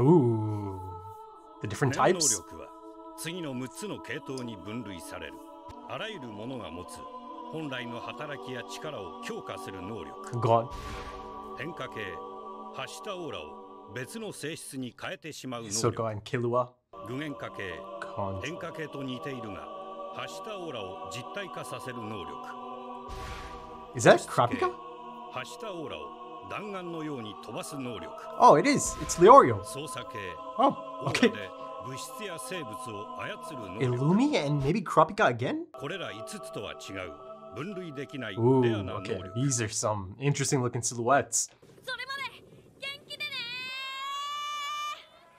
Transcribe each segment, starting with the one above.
Ooh. The different types? 次の6つの系統に分類される。あらゆるものが持つ本来の働きや力を強化する能力。God. 変化系、発したオーラを別の性質に変えてしまう能 Hisoka 力。 and Killua. 具現化系、 God. 変化系と似ているが、発したオーラを実体化させる能力。 Is that Krapika? 発したオーラを弾丸のように飛ばす能力。 Oh, it is. It's Leorio. 操作系、 Oh, オー okay. ラで物質や生物を操る能力。 Illumi and maybe Krapika again? これら5つとは違う分類できない Ooh, レアな能 okay. 力。 These are some interesting looking silhouettes.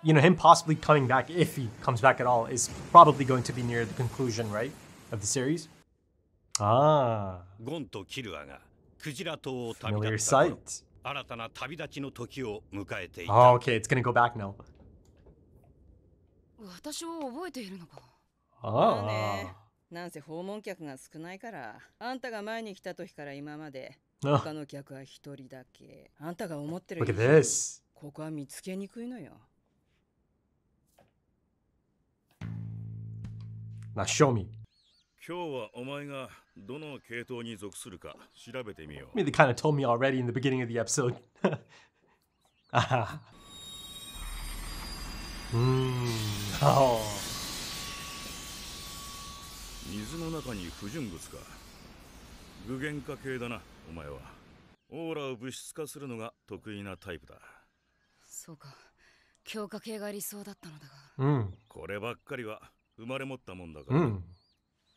You know, him possibly coming back, if he comes back at all, is probably going to be near the conclusion, right? Of the series? Ah. ゴンとキルアがクジラ島を旅 Familiar 立った頃、 sight. 新たな旅立ちの時を迎えていた。 Oh, okay. It's gonna go back now. 私を覚えているのか。 Ah. なんせ訪問客が少ないから、あんたが前に来た時から今まで Oh, 他の客は一人だけ。あんたが思ってる look 以 at 上に this. ここは見つけにくいのよ。 Now show me. 今日はお前がどの系統に属するか調べてみよ I mean, they kind of told me already in the beginning of the episode. Ah. Oh. 水の中に不純物か。具現化系だな、お前は。オーラを物質化するのが得意なタイプだ。そうか。強化系が理想だったのだが。こればっかりは生まれ持ったもんだから。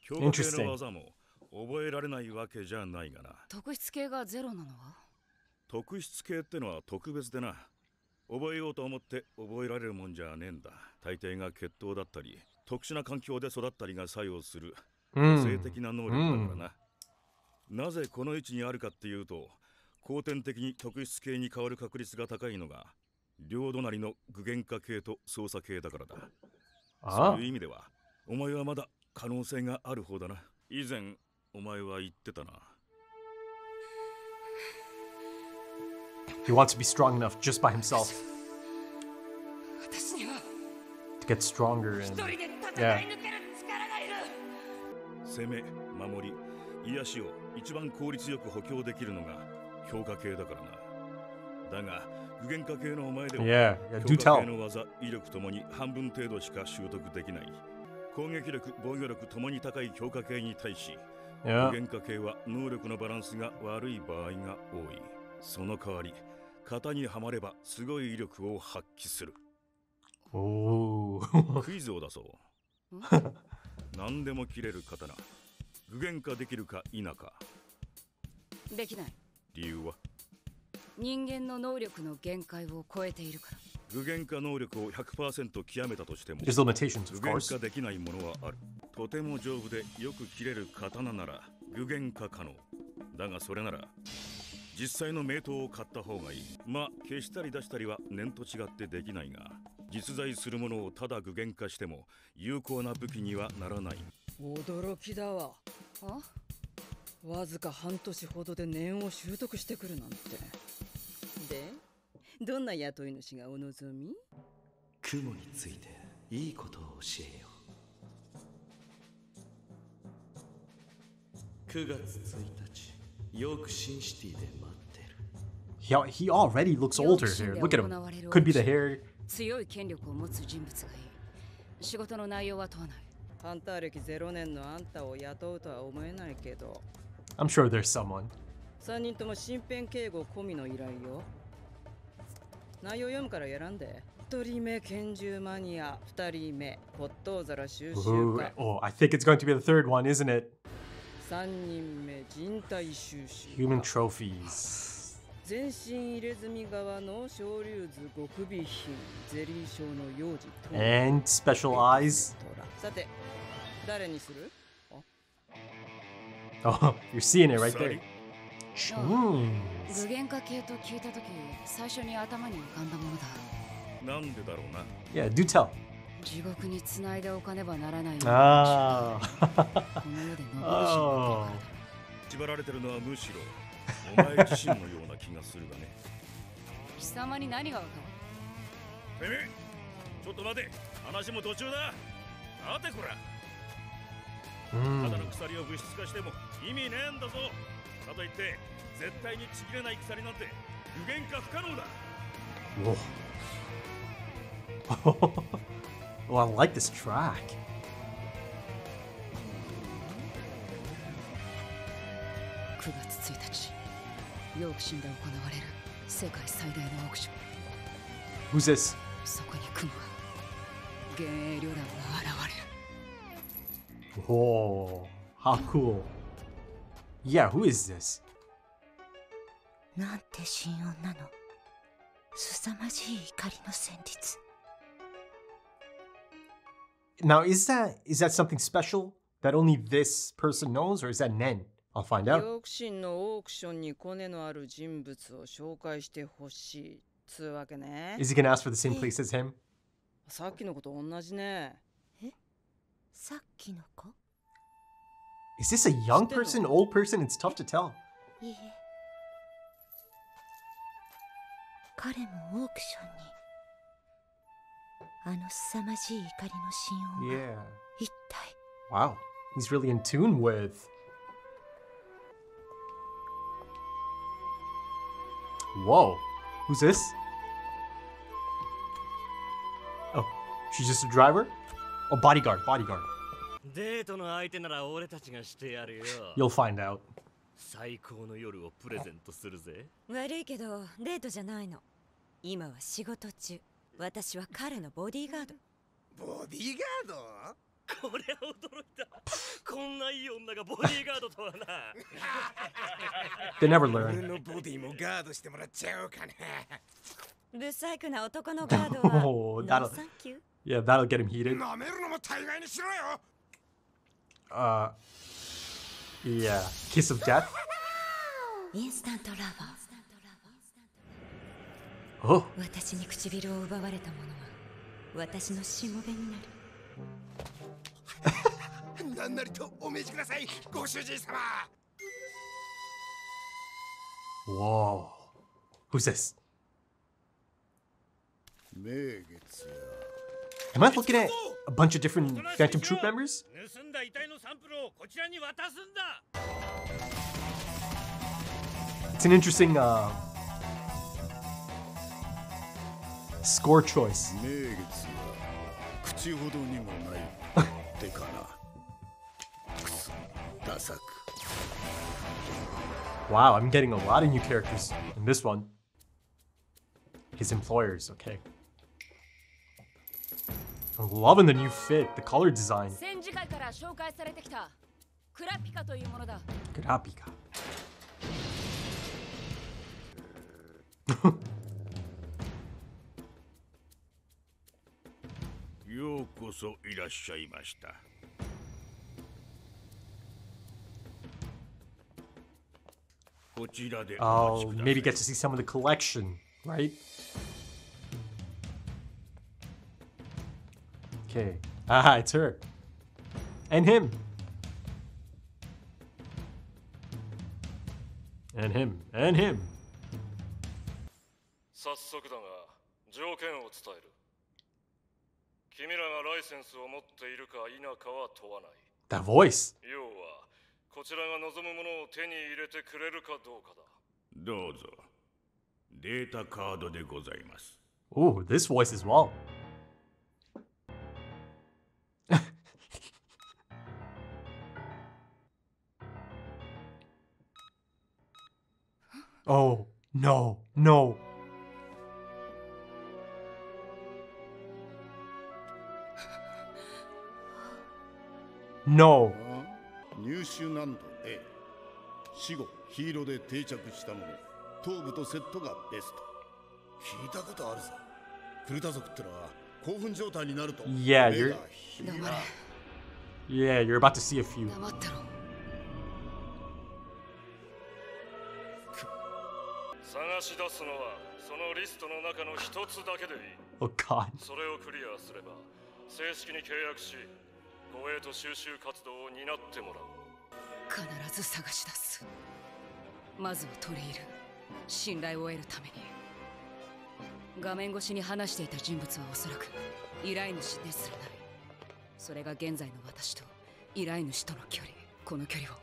強化系の技も覚えられないわけじゃないがな。特質系がゼロなのは？特質系ってのは特別でな。覚えようと思って覚えられるもんじゃねえんだ。大抵が血統だったり、特殊な環境で育ったりが作用する個性的な能力だからな。なぜこの位置にあるかっていうと、後天的に特質系に変わる確率が高いのが両隣の具現化系と操作系だからだ。そういう意味ではお前はまだ可能性がある方だな。以前お前は言ってたな。 He wants to be strong enough just by himself 私には to get stronger 一 and 人で戦 yeah. い抜ける力がいる。攻め、守り、癒しを一番効率よく補強できるのが強化系だからな。だが、具現化系のお前では Yeah, yeah, do 強化 tell. 系の技、威力ともに半分程度しか習得できない。攻撃力、防御力ともに高い強化系に対し、 Yeah. 具現化系は能力のバランスが悪い場合が多い。その代わり、型にはまればすごい威力を発揮する。 Oh. クイズを出そう。何でも切れる刀。具現化できるか否か。できない。理由は人間の能力の限界を超えているから。具現化能力を 100% 極めたとしても There's limitations, 具 of 現 course. 化できないものはある。とても丈夫でよく切れる刀なら具現化可能。だがそれなら実際の名刀を買った方がいい。まあ消したり出したりは念と違ってできないが、実在するものをただ具現化しても有効な武器にはならない。驚きだわ。あ？わずか半年ほどで念を習得してくるなんて。で、どんな雇い主がお望み？雲についていいことを教えよう。9月1日、ヨークシンシティで待ってる。He already looks older here. Look at him. Could be the hair. 強い権力を持つ人物がいい。仕事の内容は問わない。ハンター歴0年のあんたを雇うとは思えないけど。I'm sure there's someone. 3人とも身辺警護込みの依頼よ。内容読むから選んで。1人目拳銃マニア、2人目骨董皿収集 Ooh, 家、 oh, I think it's going to be the third one, isn't it? 3人目人体収集 Human trophies. 全身入れ墨側の小竜図極美品ゼリー状の幼児と And special eyes. さて誰にする？ Oh, you're seeing it right there. 具現化系と聞いたとき、最初に頭に浮かんだものだ。なんでだろうな。Yeah, do tell. 地獄に繋いでおかねばならない。Ah. この世で残るし Oh. 縛られてるのはむしろお前自身のような気がするがね。貴様に何がわかる？てめえちょっと待て話も途中だ待てこらただの鎖を物質化しても意味ねえんだぞかといって絶対にちぎれない鎖なんて具現化不可能だ Oh, I like this track. 9月1日ヨークシンで行われる世界最大のオークション Who's this? そこにクムは幻影旅団が現れる Whoa, how cool. Yeah, who is this? なんて神音なの凄まじい怒りの旋律 Now, is that something special that only this person knows, or is that Nen? I'll find ヨ out. ークシンのオークションにコネのある人物を紹介してほしいつうわけね Is he gonna ask for the same place as him? さっきのこと同じねさっきの子 Is this a young person, old person? It's tough to tell. いいえ彼もオークションにあの凄まじい怒りの神音は Yeah. 一体 Wow. He's really in tune with. Whoa. Who's this? Oh, she's just a driver? Oh, bodyguard. デートの相手なら俺たちがしてやるよ You'll find out. 最高の夜をプレゼントするぜ悪いけどデートじゃないの今は仕事中私は彼のボディーガードボディーガードこれは驚いたこんないい女がボディーガードとはな They never 俺 learn. のボディもガードしてもらっちゃおうかねブサイクな男のガードは Oh, ノ that'll ーサンキュー yeah, that'll get him heated. 舐めるのも大概にしろよ Yeah. Kiss of death. インスタントラバー Oh, 私に唇を奪われた者は私のしもべになるなんなりとお命じくださいご主人様 whoa. Who's this? 名月や Am I looking at a bunch of different Phantom Troop members? 盗んだ遺体のサンプルをこちらに渡すんだ It's an interesting score choice. 名月は口ほどにもないってかなくそダサく Wow, I'm getting a lot of new characters in this one. His employers, okay. I'm loving the new fit, the color design. 戦時会から紹介されてきたクラピカというものだ Graphica. ようこそいらっしゃいましたこちらでお待ち Oh, ください maybe get to see some of the collection, right? Okay. Ah, it's her. And him. And him. And him. 早速だが条件を伝える君らがライセンスを持っているか否かは問わない That voice. 要はこちらが望むものを手に入れてくれるかどうかだどうぞデータカードでございます Ooh, this voice as well. Oh, no, no. No. 入手難度 A 死後ヒーローで定着したもの頭部とセットがベスト聞いたことあるぞクルタ族ってのは興奮状態になると Yeah, 目 you're がヒラ yeah, you're about to see a few. 黙ってろ探し出すのはそのリストの中の一つだけでいい Oh god. それをクリアすれば正式に契約し護衛と収集活動を担ってもらう必ず探し出すまずは取り入る信頼を得るために画面越しに話していた人物はおそらく依頼主ですらない。それが現在の私と依頼主との距離。この距離を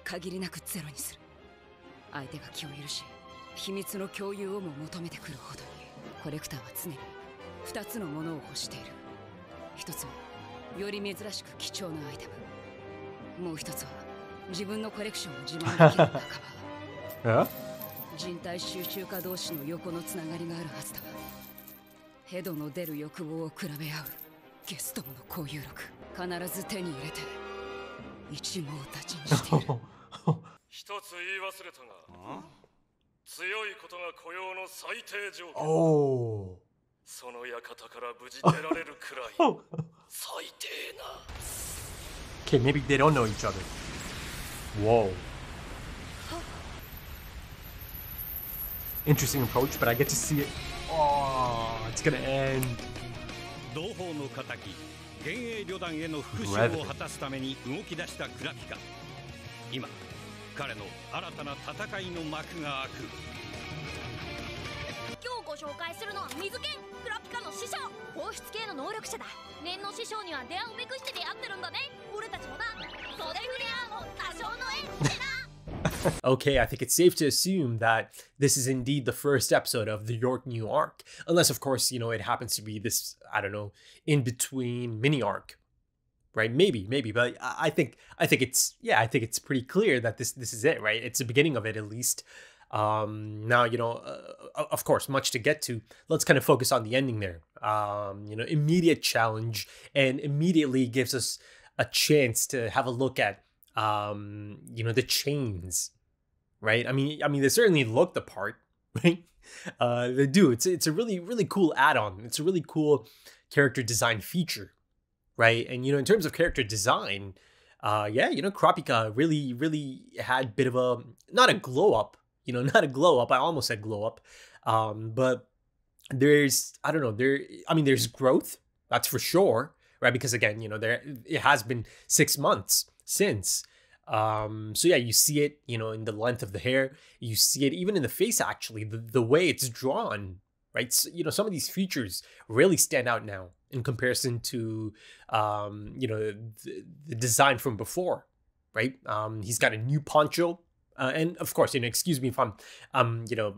限りなくゼロにする。相手が気を許し秘密の共有をも求めてくるほどに、コレクターは常に2つのものを欲している。一つはより珍しく貴重なアイテム、もう一つは自分のコレクションを自慢できる仲間。人体収集家同士の横のつながりがあるはずだ。ヘドの出る欲望を比べ合うゲストもの交友録、必ず手に入れて一網打尽にしている。一つ言い忘れたが、強いことが雇用の最低条件。その館から無事出られるくらい最低な。Okay, maybe they don't know each other. Whoa. Interesting approach, but I get to see it. Oh, it's gonna end. 同胞の仇、幻影旅団への復讐を果たすために動き出したクラピカ。今、彼の新たな戦いの幕が開く。今日ご紹介するのは水剣クラピカの師匠、放出系の能力者だ。念の師匠には出会うべくして出会ってるんだね。俺たちもな、袖振り合うも多少の縁ってな。Okay, I think it's safe to assume that this is indeed the first episode of the Yorknew arc. Unless, of course, you know, it happens to be this, I don't know, in-between mini arc. Right? Maybe. But I think it's pretty clear that this is it, right? It's the beginning of it, at least. Now, you know, of course, much to get to. Let's kind of focus on the ending there. You know, immediate challenge, and immediately gives us a chance to have a look at you know, the chains, right? I mean they certainly look the part, right? They do. It's a really, really cool add-on. It's a really cool character design feature, right? And, you know, in terms of character design, yeah, you know, Kurapika really, really had a bit of a, not a glow up, you know, not a glow up. I almost said glow up. But there's, I don't know, there's growth, that's for sure, right? Because again, you know, it has been 6 months since. So yeah, you see it, you know, in the length of the hair, you see it even in the face, actually, the way it's drawn, right? So, you know, some of these features really stand out now in comparison to, you know, the design from before, right? He's got a new poncho, and of course, you know, excuse me if I'm, you know,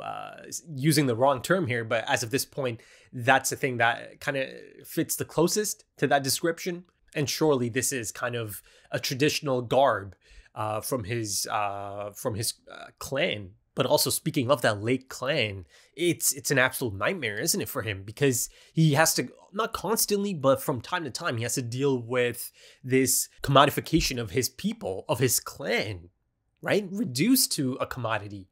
using the wrong term here, but as of this point, that's the thing that kind of fits the closest to that description. And surely this is kind of a traditional garb from his clan. But also, speaking of that Lake clan, it's an absolute nightmare, isn't it, for him? Because he has to, not constantly, but from time to time, he has to deal with this commodification of his people, of his clan, right? Reduced to a commodity,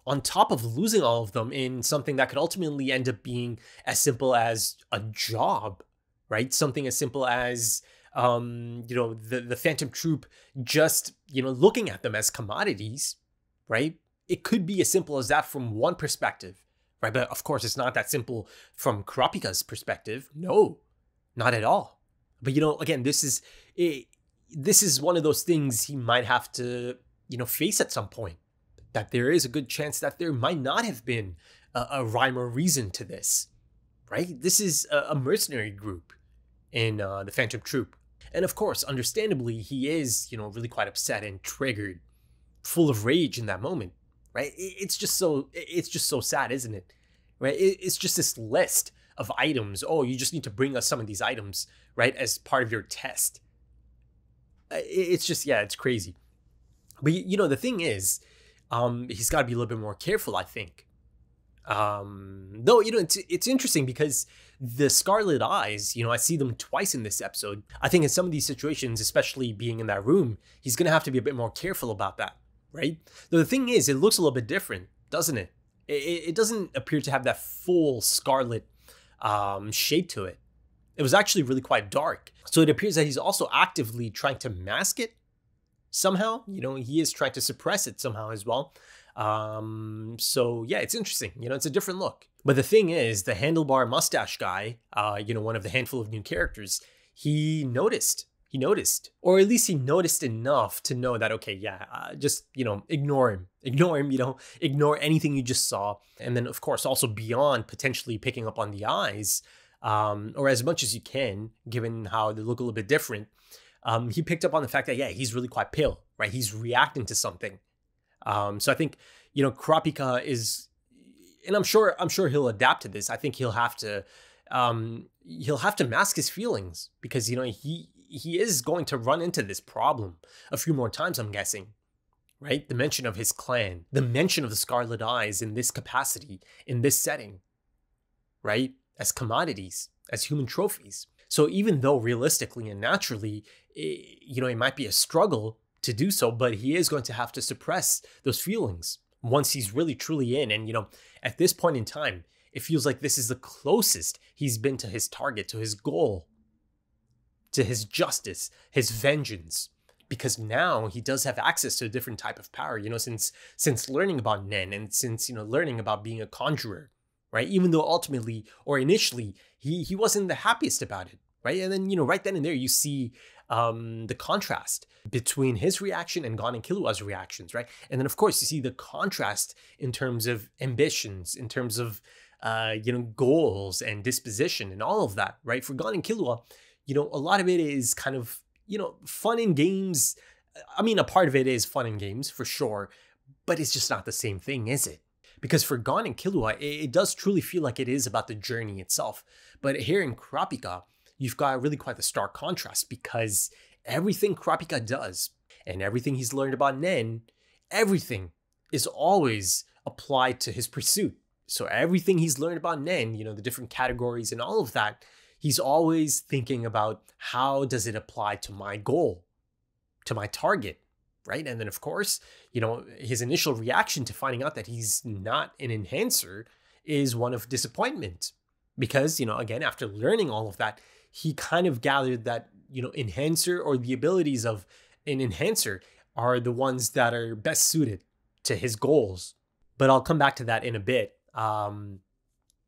on top of losing all of them in something that could ultimately end up being as simple as a job, right? Something as simple as, you know, the Phantom Troop just, you know, looking at them as commodities, right? It could be as simple as that from one perspective, right? But of course, it's not that simple from Kurapika's perspective. No, not at all. But, you know, again, this is one of those things he might have to, you know, face at some point. That there is a good chance that there might not have been a rhyme or reason to this, right? This is a mercenary group in the Phantom Troop. And of course, understandably, he is, you know, really quite upset and triggered, full of rage in that moment, right? It's just so sad, isn't it? Right? It's just this list of items. Oh, you just need to bring us some of these items, right, as part of your test. It's just, yeah, it's crazy. But, you know, the thing is, he's got to be a little bit more careful, I think. Though, you know, it's interesting because the Scarlet Eyes, you know, I see them twice in this episode. I think in some of these situations, especially being in that room, he's going to have to be a bit more careful about that, right? Though the thing is, it looks a little bit different, doesn't it? It doesn't appear to have that full scarlet shade to it. It was actually really quite dark. So it appears that he's also actively trying to mask it somehow. You know, he is trying to suppress it somehow as well. So yeah, it's interesting. You know, it's a different look. But the thing is, the handlebar mustache guy, you know, one of the handful of new characters, he noticed he noticed, or at least he noticed enough to know that, okay, yeah, just, ignore him, ignore anything you just saw. And then of course, also beyond potentially picking up on the eyes, or as much as you can, given how they look a little bit different, he picked up on the fact that, yeah, he's really quite pale, right? He's reacting to something. So I think, Kurapika is, and I'm sure he'll adapt to this. I think he'll have to mask his feelings, because, he is going to run into this problem a few more times, I'm guessing, right? The mention of his clan, the mention of the Scarlet Eyes in this capacity, in this setting, right? As commodities, as human trophies. So even though realistically and naturally, it might be a struggle to do so, but he is going to have to suppress those feelings once he's really truly in. And, at this point in time, it feels like this is the closest he's been to his target, to his goal, to his justice, his vengeance, because now he does have access to a different type of power, since learning about Nen, and since, learning about being a conjurer, right? Even though ultimately, or initially, he wasn't the happiest about it, right? And then, right then and there, you see the contrast between his reaction and Gon and Killua's reactions, right? And then, of course, you see the contrast in terms of ambitions, in terms of, goals and disposition and all of that, right? For Gon and Killua, a lot of it is kind of, fun in games. I mean, a part of it is fun in games for sure, but it's just not the same thing, is it? Because for Gon and Killua, it does truly feel like it is about the journey itself. But here in Kurapika, you've got really quite the stark contrast, because everything Kurapika does and everything he's learned about Nen, everything is always applied to his pursuit. So everything he's learned about Nen, the different categories and all of that, he's always thinking about, how does it apply to my goal, to my target, right? And then, of course, his initial reaction to finding out that he's not an enhancer is one of disappointment. Because, again, after learning all of that, he kind of gathered that, enhancer, or the abilities of an enhancer, are the ones that are best suited to his goals. But I'll come back to that in a bit. Him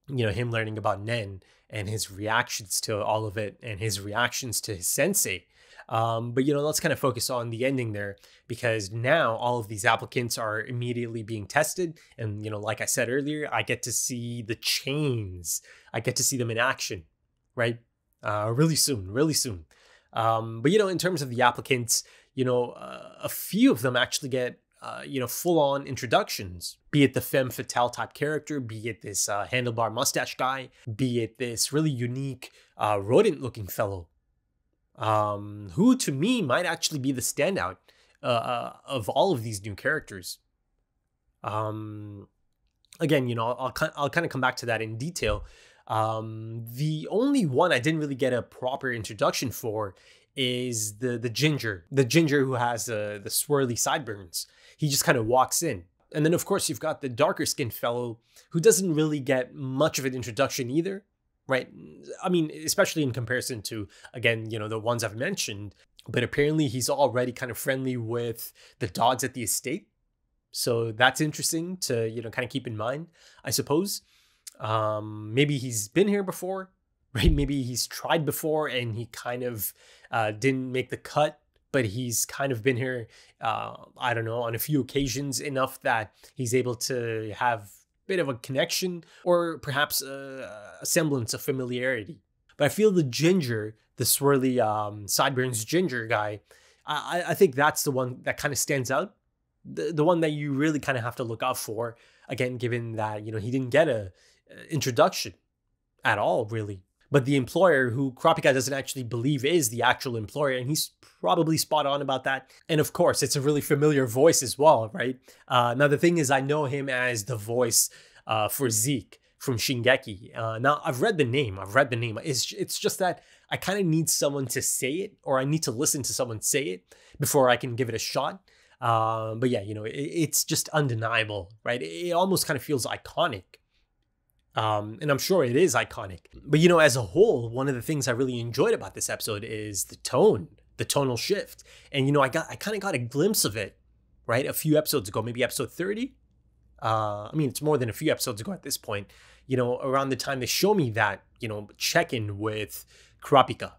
learning about Nen and his reactions to all of it, and his reactions to his sensei. But let's kind of focus on the ending there, because now all of these applicants are immediately being tested. And, like I said earlier, I get to see the chains. I get to see them in action, right? Really soon. But, in terms of the applicants, a few of them actually get, full-on introductions, be it the femme fatale type character, be it this handlebar mustache guy, be it this really unique rodent-looking fellow, who to me might actually be the standout of all of these new characters. Again, I'll kind of come back to that in detail. The only one I didn't really get a proper introduction for is the ginger who has the swirly sideburns. He just kind of walks in. And then, of course, you've got the darker skinned fellow who doesn't really get much of an introduction either, right? I mean, especially in comparison to, again, the ones I've mentioned. But apparently he's already kind of friendly with the dogs at the estate. So that's interesting to, kind of keep in mind, I suppose. Maybe he's been here before, right? Maybe he's tried before and he kind of didn't make the cut, but he's kind of been here, I don't know, on a few occasions enough that he's able to have a bit of a connection, or perhaps a semblance of familiarity. But I feel the ginger, the swirly sideburns ginger guy, I think that's the one that kind of stands out. The one that you really kind of have to look out for, again, given that, he didn't get a introduction at all, really. But the employer, who Kurapika doesn't actually believe is the actual employer, and he's probably spot on about that. And of course, it's a really familiar voice as well, right? Now, the thing is, I know him as the voice for Zeke from Shingeki. Now, I've read the name. It's just that I kind of need someone to say it, or I need to listen to someone say it before I can give it a shot. But yeah, it's just undeniable, right? It almost kind of feels iconic. And I'm sure it is iconic. But, as a whole, one of the things I really enjoyed about this episode is the tone, the tonal shift. And, I kind of got a glimpse of it, right? A few episodes ago, maybe episode 30. I mean, it's more than a few episodes ago at this point, around the time they show me that, check-in with Kurapika,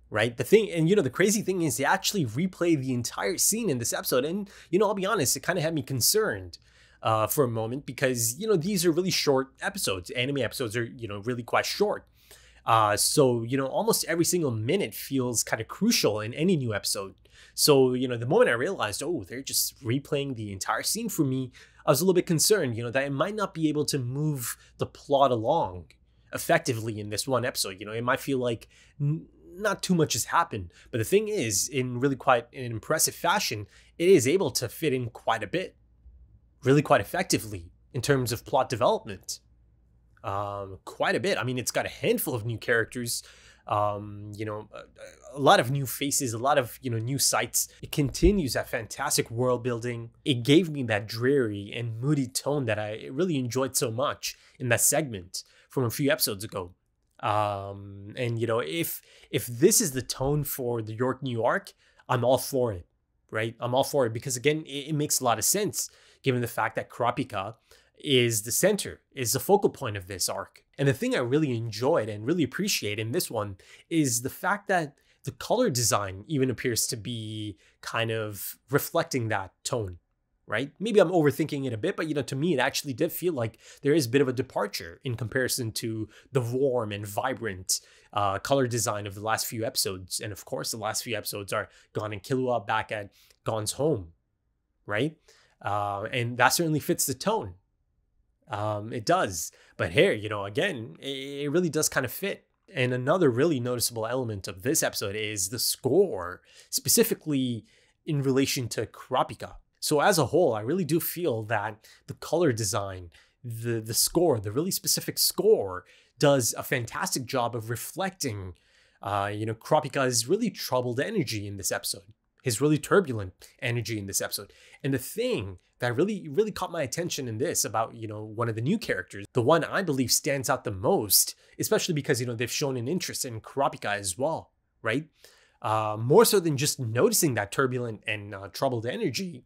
right? The thing, and the crazy thing is they actually replay the entire scene in this episode. And, I'll be honest, it kind of had me concerned for a moment because, these are really short episodes. Anime episodes are, really quite short. So, almost every single minute feels kind of crucial in any new episode. So, the moment I realized, oh, they're just replaying the entire scene for me, I was a little bit concerned, that it might not be able to move the plot along effectively in this one episode. It might feel like not too much has happened. But the thing is, in really quite an impressive fashion, it is able to fit in quite a bit, really quite effectively in terms of plot development. Quite a bit. I mean, it's got a handful of new characters, a lot of new faces, a lot of, new sights. It continues that fantastic world building. It gave me that dreary and moody tone that I really enjoyed so much in that segment from a few episodes ago. And if this is the tone for the Yorknew arc, I'm all for it, right? I'm all for it because again, it makes a lot of sense given the fact that Kurapika is the center, is the focal point of this arc. And the thing I really enjoyed and really appreciate in this one is the fact that the color design even appears to be kind of reflecting that tone, right? Maybe I'm overthinking it a bit, but to me, it actually did feel like there is a bit of a departure in comparison to the warm and vibrant color design of the last few episodes. And of course, the last few episodes are Gon and Killua back at Gon's home, right? And that certainly fits the tone. It does. But here, again, it really does kind of fit. And another really noticeable element of this episode is the score, specifically in relation to Kurapika. So as a whole, I really do feel that the color design, the score, the really specific score does a fantastic job of reflecting, Kurapika's really troubled energy in this episode, his really turbulent energy in this episode. And the thing that really, really caught my attention in this about, one of the new characters, the one I believe stands out the most, especially because, they've shown an interest in Kurapika as well, right? More so than just noticing that turbulent and troubled energy,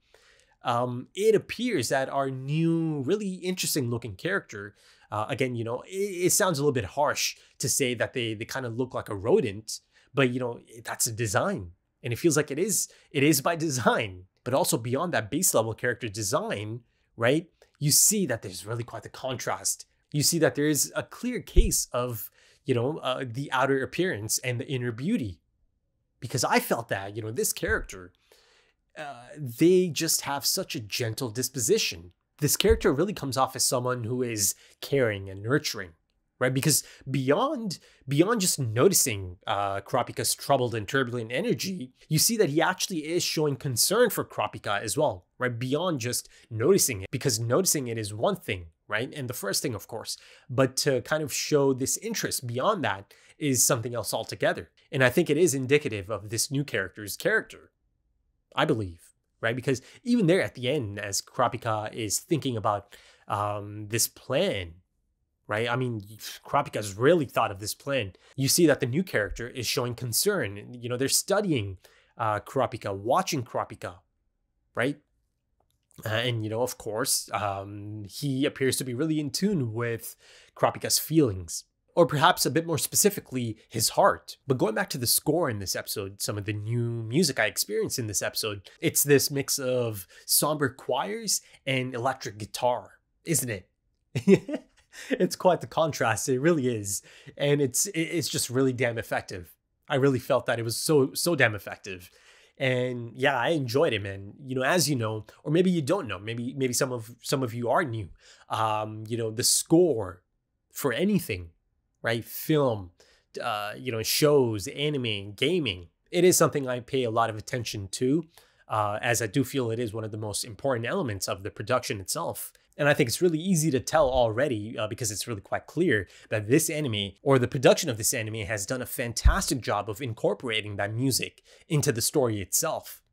it appears that our new, really interesting looking character, again, it sounds a little bit harsh to say that they kind of look like a rodent, but, that's a design. And it feels like it is by design. But also beyond that base level character design, right? You see that there's really quite the contrast. You see that there is a clear case of, the outer appearance and the inner beauty. Because I felt that, this character, they just have such a gentle disposition. This character really comes off as someone who is caring and nurturing, right? Because beyond just noticing Kurapika's troubled and turbulent energy, you see that he actually is showing concern for Kurapika as well, right? Beyond just noticing it, because noticing it is one thing, right? And the first thing, of course, but to kind of show this interest beyond that is something else altogether. And I think it is indicative of this new character's character, I believe, right? Because even there at the end, as Kurapika is thinking about this plan, right? I mean, Kurapika's really thought of this plan. You see that the new character is showing concern. They're studying Kurapika, watching Kurapika, right? And, of course, he appears to be really in tune with Kurapika's feelings, or perhaps a bit more specifically, his heart. But going back to the score in this episode, some of the new music I experienced in this episode, it's this mix of somber choirs and electric guitar, isn't it? It's quite the contrast. It really is. And it's just really damn effective. I really felt that it was so damn effective. And yeah, I enjoyed it, man. As you know, or maybe you don't know, maybe some of you are new. The score for anything, right? Film, shows, anime, gaming. It is something I pay a lot of attention to, as I do feel it is one of the most important elements of the production itself. And I think it's really easy to tell already because it's really quite clear that this anime, or the production of this anime, has done a fantastic job of incorporating that music into the story itself,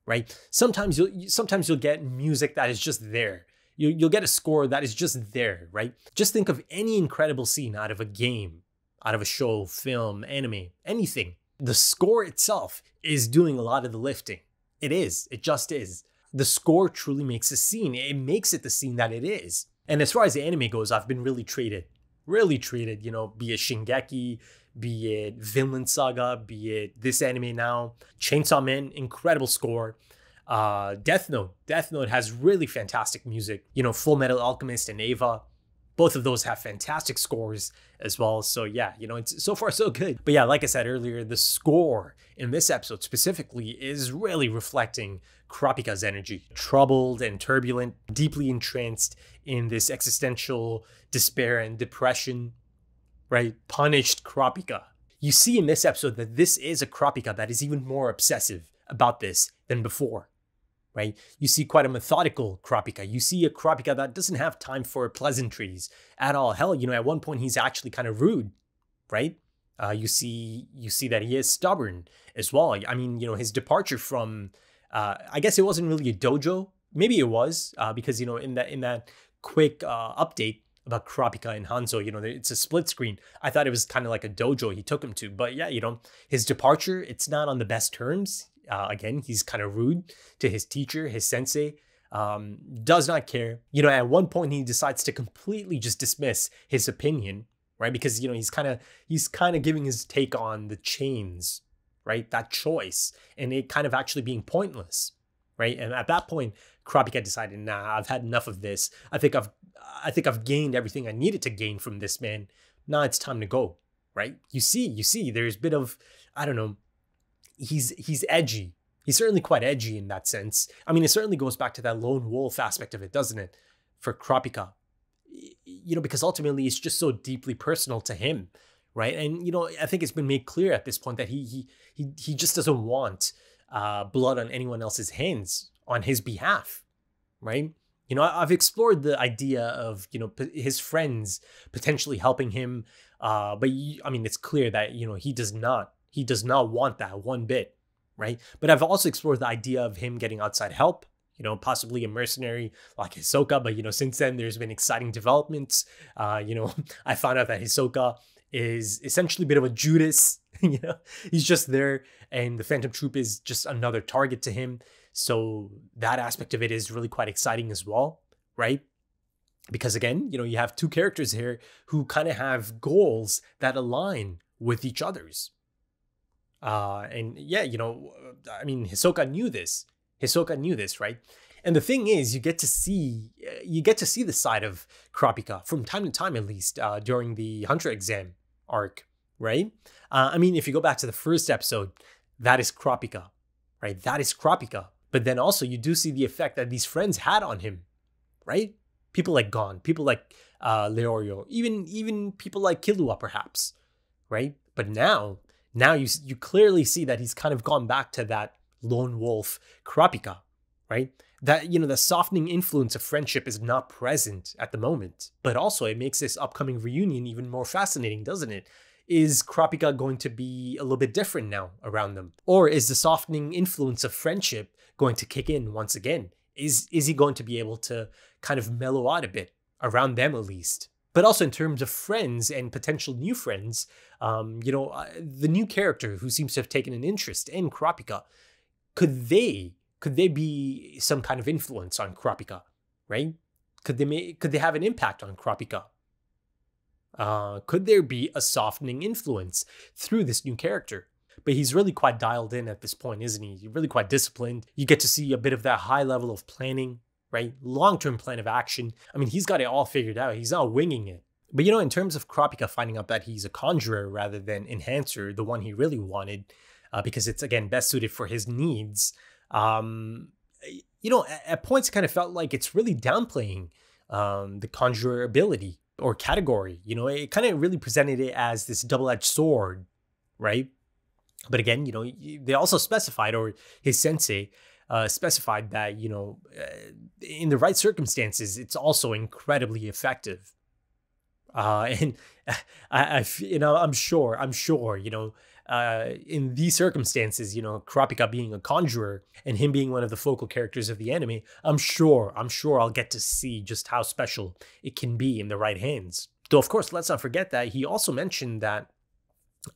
right? Sometimes you'll get music that is just there. You'll get a score that is just there, right? Just think of any incredible scene out of a game, out of a show, film, anime, anything. The score itself is doing a lot of the lifting. It is. It just is. The score truly makes a scene. It makes it the scene that it is. And as far as the anime goes, I've been really treated really treated, you know, be it Shingeki, be it Vinland Saga, be it this anime now. Chainsaw Man, incredible score. Death Note has really fantastic music. You know, Full Metal Alchemist and EVA, both of those have fantastic scores as well. So yeah, you know, it's so far so good. But yeah, like I said earlier, the score in this episode specifically is really reflecting Kurapika's energy. Troubled and turbulent, deeply entranced in this existential despair and depression, right? Punished Kurapika. You see in this episode that this is a Kurapika that is even more obsessive about this than before, right? You see quite a methodical Kurapika. You see a Kurapika that doesn't have time for pleasantries at all. Hell, you know, at one point he's actually kind of rude, right? You see that he is stubborn as well. I mean, you know, his departure from, I guess it wasn't really a dojo. Maybe it was, because, you know, in that quick update about Kurapika and Hanzo, you know, it's a split screen. I thought it was kind of like a dojo he took him to. But yeah, you know, his departure, it's not on the best terms. Again, he's kind of rude to his teacher, his sensei, does not care. You know, at one point he decides to completely just dismiss his opinion, right? Because, you know, he's kind of giving his take on the chains, right? That choice, and it kind of actually being pointless, right? And at that point, Kurapika decided, nah, I've had enough of this. I think I've gained everything I needed to gain from this man. Now it's time to go, right? You see, there's a bit of, I don't know, he's edgy. He's certainly quite edgy in that sense. I mean, it certainly goes back to that lone wolf aspect of it, doesn't it? For Kurapika, you know, because ultimately it's just so deeply personal to him, right? And, you know, I think it's been made clear at this point that he just doesn't want blood on anyone else's hands on his behalf, right? You know, I've explored the idea of, you know, his friends potentially helping him, but I mean, it's clear that, you know, he does not want that one bit, right? But I've also explored the idea of him getting outside help, you know, possibly a mercenary like Hisoka. But, you know, since then, there's been exciting developments. You know, I found out that Hisoka is essentially a bit of a Judas, you know, he's just there, and the Phantom Troop is just another target to him. So that aspect of it is really quite exciting as well, right? Because again, you know, you have two characters here who kind of have goals that align with each other's. And yeah, you know, I mean, Hisoka knew this, right? And the thing is, you get to see the side of Kurapika from time to time, at least, during the Hunter exam arc, right? I mean, if you go back to the first episode, that is Kurapika, right? That is Kurapika. But then also you do see the effect that these friends had on him, right? People like Gon, people like Leorio, even people like Killua, perhaps, right? But now you clearly see that he's kind of gone back to that lone wolf Kurapika, right? That, you know, the softening influence of friendship is not present at the moment. But also it makes this upcoming reunion even more fascinating, doesn't it? Is Kurapika going to be a little bit different now around them? Or is the softening influence of friendship going to kick in once again? Is he going to be able to kind of mellow out a bit around them at least? But also in terms of friends and potential new friends, you know, the new character who seems to have taken an interest in Kurapika, could they be some kind of influence on Kurapika, right? Could they have an impact on Kurapika? Could there be a softening influence through this new character? But he's really quite dialed in at this point, isn't he? He's really quite disciplined. You get to see a bit of that high level of planning, right? Long-term plan of action. I mean, he's got it all figured out. He's not winging it. But, you know, in terms of Kurapika finding out that he's a conjurer rather than enhancer, the one he really wanted, because it's, again, best suited for his needs, you know, at points it kind of felt like it's really downplaying the conjurer ability or category. You know, it kind of really presented it as this double-edged sword, right? But again, you know, they also specified, or his sensei specified that, you know, in the right circumstances, it's also incredibly effective. And you know, I'm sure, you know, in these circumstances, you know, Kurapika being a conjurer and him being one of the focal characters of the anime, I'm sure I'll get to see just how special it can be in the right hands. Though, of course, let's not forget that he also mentioned that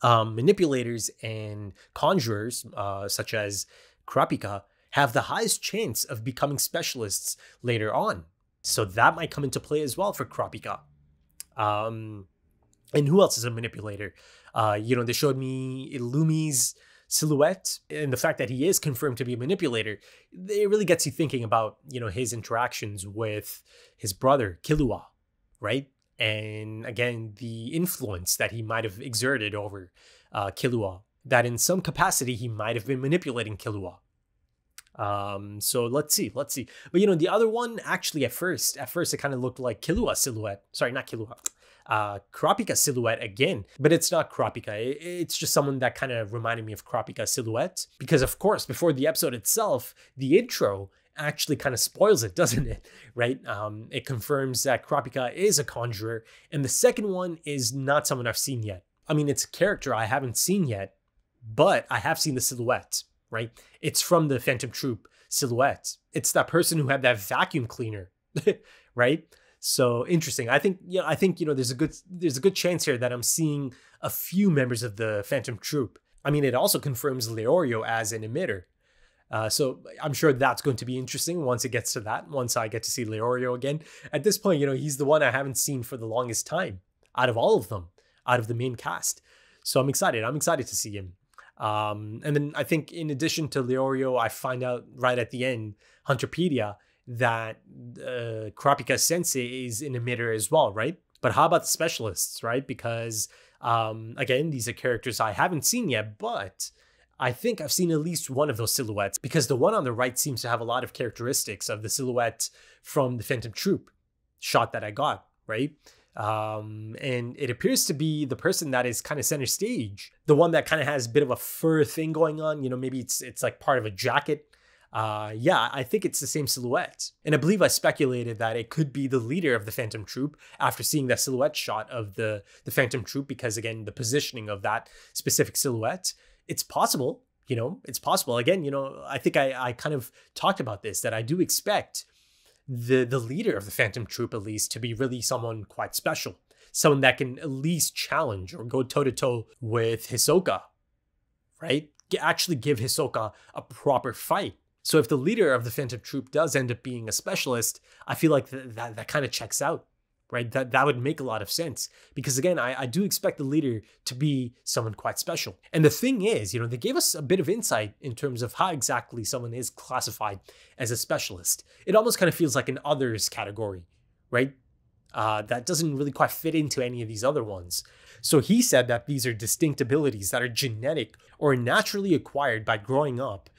manipulators and conjurers, such as Kurapika, have the highest chance of becoming specialists later on. So that might come into play as well for Kurapika. And who else is a manipulator? They showed me Illumi's silhouette, and the fact that he is confirmed to be a manipulator, it really gets you thinking about, his interactions with his brother, Killua, right? And again, the influence that he might have exerted over Killua, that in some capacity he might have been manipulating Killua. So let's see. But the other one, actually at first it kind of looked like Killua's silhouette. Sorry, not Killua. Kurapika's silhouette again, but it's not Kurapika. It's just someone that kind of reminded me of Kurapika's silhouette, because of course, before the episode itself, the intro actually kind of spoils it, doesn't it? Right? It confirms that Kurapika is a conjurer, and the second one is not someone I've seen yet. I mean, it's a character I haven't seen yet, but I have seen the silhouette, right? It's from the Phantom Troop silhouette. It's that person who had that vacuum cleaner, right? So interesting. I think there's a good chance here that I'm seeing a few members of the Phantom Troop. I mean, it also confirms Leorio as an emitter. So I'm sure that's going to be interesting once it gets to that, once I get to see Leorio again. At this point, he's the one I haven't seen for the longest time out of all of them, out of the main cast. So I'm excited. to see him. And then I think in addition to Leorio, I find out right at the end, Hunterpedia, that Kurapika Sensei is an emitter as well, right? But how about the specialists, right? Because again, these are characters I haven't seen yet, but I think I've seen at least one of those silhouettes, because the one on the right seems to have a lot of characteristics of the silhouette from the Phantom Troop shot that I got, right? And it appears to be the person that is kind of center stage, the one that kind of has a bit of a fur thing going on, maybe it's like part of a jacket. I think it's the same silhouette. And I believe I speculated that it could be the leader of the Phantom Troop after seeing that silhouette shot of the Phantom Troop, because again, the positioning of that specific silhouette, it's possible, it's possible. Again, I think I kind of talked about this, that I do expect the leader of the Phantom Troop at least to be really someone quite special, someone that can at least challenge or go toe-to-toe with Hisoka, right? Actually give Hisoka a proper fight. So if the leader of the Phantom Troop does end up being a specialist, I feel like that kind of checks out, right? That would make a lot of sense, because again, I do expect the leader to be someone quite special. And the thing is, they gave us a bit of insight in terms of how exactly someone is classified as a specialist. It almost kind of feels like an others category, right? That doesn't really quite fit into any of these other ones. So he said that these are distinct abilities that are genetic or naturally acquired by growing up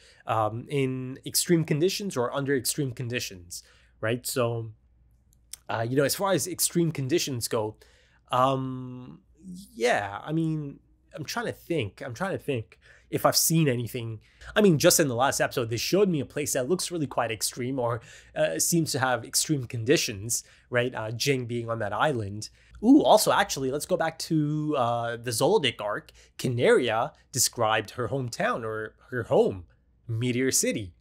in extreme conditions or under extreme conditions, right? So, as far as extreme conditions go, I mean, I'm trying to think if I've seen anything. I mean, just in the last episode, they showed me a place that looks really quite extreme, or seems to have extreme conditions, right? Jing being on that island. Ooh, also, actually, let's go back to the Zoldyck arc. Canaria described her hometown, or her home, Meteor City,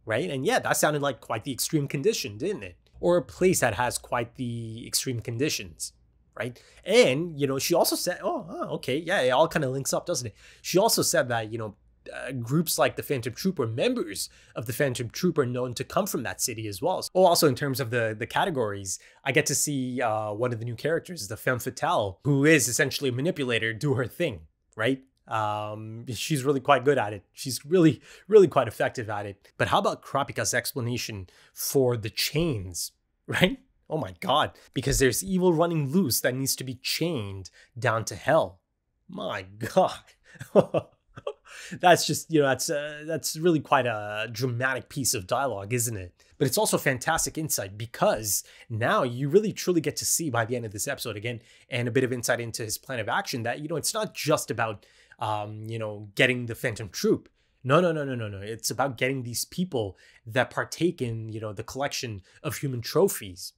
right? And yeah, that sounded like quite the extreme condition, didn't it? Or a place that has quite the extreme conditions, right? And, she also said, okay, yeah, it all kind of links up, doesn't it? She also said that, groups like the Phantom Troop, or members of the Phantom Troop, are known to come from that city as well. Oh, also in terms of the categories, I get to see one of the new characters, the Femme Fatale, who is essentially a manipulator, do her thing, right? She's really quite good at it. She's really, really quite effective at it. But how about Kurapika's explanation for the chains, right? Oh my God, because there's evil running loose that needs to be chained down to hell. My God. That's just, that's really quite a dramatic piece of dialogue, isn't it? But it's also fantastic insight, because now you really truly get to see by the end of this episode again, and a bit of insight into his plan of action, that, it's not just about, getting the Phantom Troop. No. It's about getting these people that partake in, the collection of human trophies.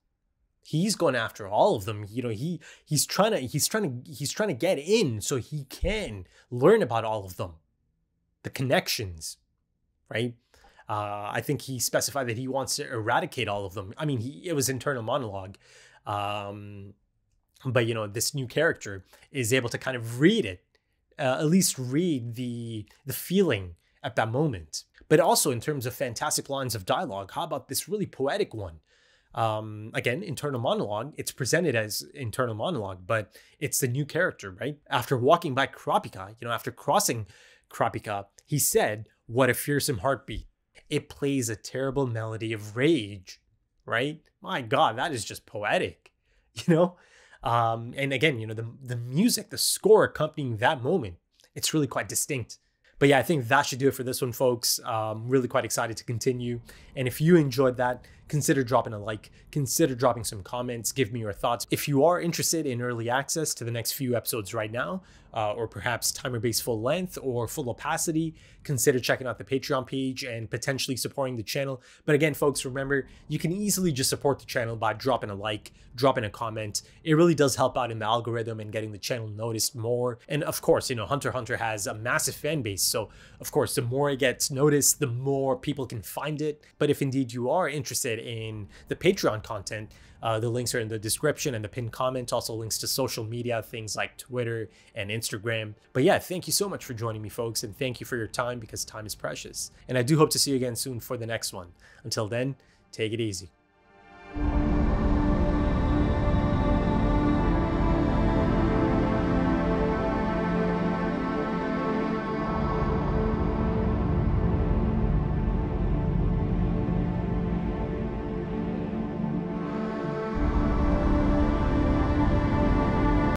He's going after all of them. He's trying to get in so he can learn about all of them. The connections, right? I think he specified that he wants to eradicate all of them. I mean, it was internal monologue. But, this new character is able to kind of read it, at least read the feeling at that moment. But also in terms of fantastic lines of dialogue, how about this really poetic one? Again, internal monologue. It's presented as internal monologue, but it's the new character, right? After walking by Kurapika, after crossing Kurapika, he said, "What a fearsome heartbeat. It plays a terrible melody of rage," right? My God, that is just poetic, And again, the music, the score accompanying that moment, it's really quite distinct. But yeah, I think that should do it for this one, folks. Really quite excited to continue. And if you enjoyed that, consider dropping a like, consider dropping some comments, give me your thoughts. If you are interested in early access to the next few episodes right now, or perhaps timer-based full length or full opacity, consider checking out the Patreon page and potentially supporting the channel. But again, folks, remember, you can easily just support the channel by dropping a like, dropping a comment. It really does help out in the algorithm and getting the channel noticed more. And of course, Hunter x Hunter has a massive fan base. So of course, the more it gets noticed, the more people can find it. But if indeed you are interested in the Patreon content, the links are in the description and the pinned comment. Also links to social media, things like Twitter and Instagram. But yeah, thank you so much for joining me, folks. And thank you for your time, because time is precious. And I do hope to see you again soon for the next one. Until then, take it easy.